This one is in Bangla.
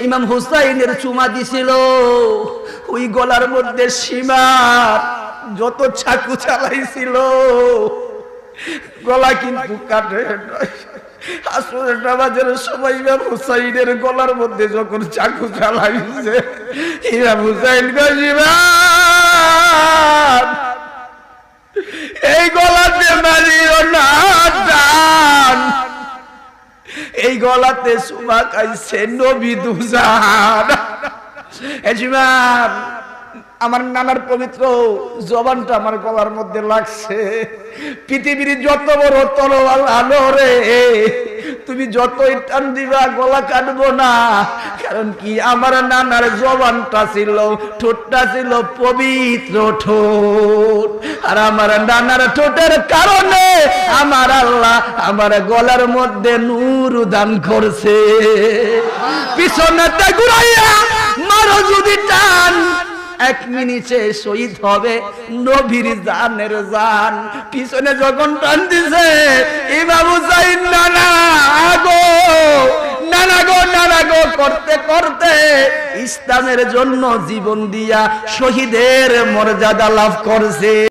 ইমাম হুসাইনের চুমা দিছিল, ওই গলার মধ্যে সীমার যত চাকু চালাইছিল গলা কিন্তু কাটে নাই। আসরের নামাজের সময় ইমাম হুসাইনের গলার মধ্যে যখন চাকু চালাইছে, ইমাম হুসাইন গজিবান এই গলাতে মারিও না টান, এই গলাতে সুমা খাইছে নবী দুজান। আমার নানার পবিত্র জবানটা আমার গলার মধ্যে লাগছে। পৃথিবীর যত বড় তলোয়ার আলো রে, তুমি যতই টান দিবা গলা কাটবো না। কারণ কি, আমার নানার জবানটা ছিল, ঠোঁটটা ছিল পবিত্র ঠোঁট। আর আমার নানার ঠোঁটের কারণে আমার আল্লাহ আমার গলার মধ্যে নূর দান করছে। পিছনেতে ঘুরাইয়া মারো যদি টান, 1 মিনিটে শহীদ হবে নবীর জানের জান। পিছনে যখন টান দিছে ইমাম হুসাইন নানা গো নানা গো নানা গো করতে করতে ইসলামের জন্য জীবন দিয়া শহীদের মর্যাদা লাভ করছে।